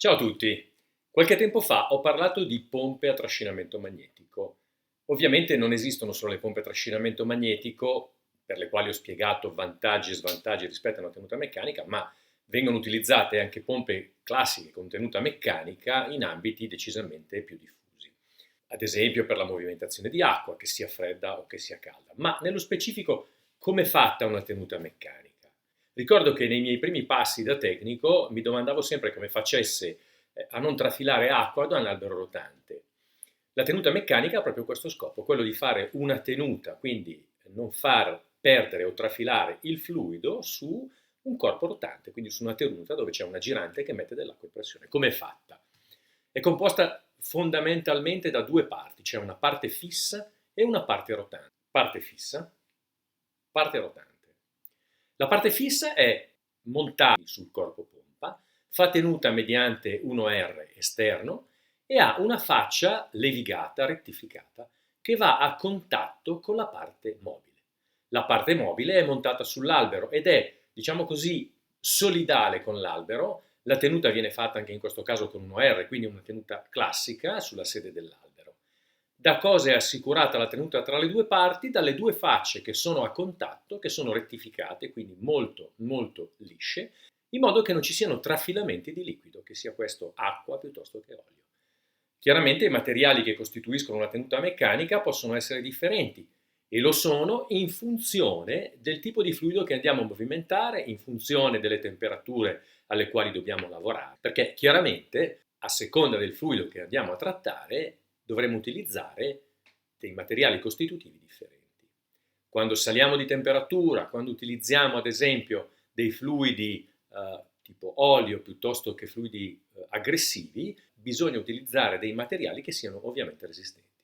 Ciao a tutti! Qualche tempo fa ho parlato di pompe a trascinamento magnetico. Ovviamente non esistono solo le pompe a trascinamento magnetico, per le quali ho spiegato vantaggi e svantaggi rispetto a una tenuta meccanica, ma vengono utilizzate anche pompe classiche con tenuta meccanica in ambiti decisamente più diffusi. Ad esempio per la movimentazione di acqua, che sia fredda o che sia calda. Ma nello specifico, come è fatta una tenuta meccanica? Ricordo che nei miei primi passi da tecnico mi domandavo sempre come facesse a non trafilare acqua da un albero rotante. La tenuta meccanica ha proprio questo scopo, quello di fare una tenuta, quindi non far perdere o trafilare il fluido su un corpo rotante, quindi su una tenuta dove c'è una girante che mette dell'acqua in pressione. Come è fatta? È composta fondamentalmente da due parti, c'è una parte fissa e una parte rotante. Parte fissa, parte rotante. La parte fissa è montata sul corpo pompa, fa tenuta mediante 1R esterno e ha una faccia levigata, rettificata, che va a contatto con la parte mobile. La parte mobile è montata sull'albero ed è, diciamo così, solidale con l'albero. La tenuta viene fatta anche in questo caso con 1R, quindi una tenuta classica sulla sede dell'albero. Da cosa è assicurata la tenuta tra le due parti? Dalle due facce che sono a contatto, che sono rettificate, quindi molto molto lisce, in modo che non ci siano trafilamenti di liquido, che sia questo acqua piuttosto che olio. Chiaramente i materiali che costituiscono una tenuta meccanica possono essere differenti e lo sono in funzione del tipo di fluido che andiamo a movimentare, in funzione delle temperature alle quali dobbiamo lavorare, perché chiaramente a seconda del fluido che andiamo a trattare dovremo utilizzare dei materiali costitutivi differenti. Quando saliamo di temperatura, quando utilizziamo ad esempio dei fluidi tipo olio piuttosto che fluidi aggressivi, bisogna utilizzare dei materiali che siano ovviamente resistenti.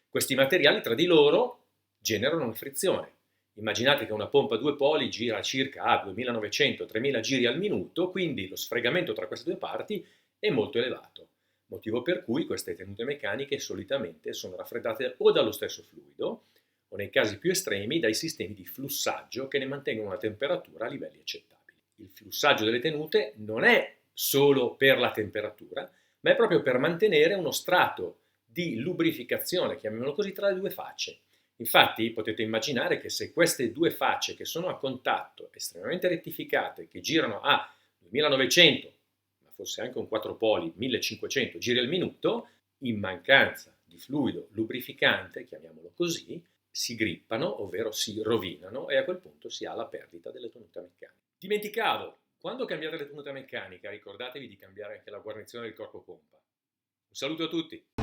Questi materiali tra di loro generano una frizione. Immaginate che una pompa a due poli gira circa a 2900-3000 giri al minuto, quindi lo sfregamento tra queste due parti è molto elevato, motivo per cui queste tenute meccaniche solitamente sono raffreddate o dallo stesso fluido o nei casi più estremi dai sistemi di flussaggio che ne mantengono la temperatura a livelli accettabili. Il flussaggio delle tenute non è solo per la temperatura, ma è proprio per mantenere uno strato di lubrificazione, chiamiamolo così, tra le due facce. Infatti potete immaginare che se queste due facce che sono a contatto, estremamente rettificate, che girano a 2900, ma fosse anche un 4 poli, 1500 giri al minuto, in mancanza di fluido lubrificante, chiamiamolo così, si grippano, ovvero si rovinano e a quel punto si ha la perdita della tenuta meccanica. Dimenticavo, quando cambiate la tenuta meccanica ricordatevi di cambiare anche la guarnizione del corpo pompa. Un saluto a tutti!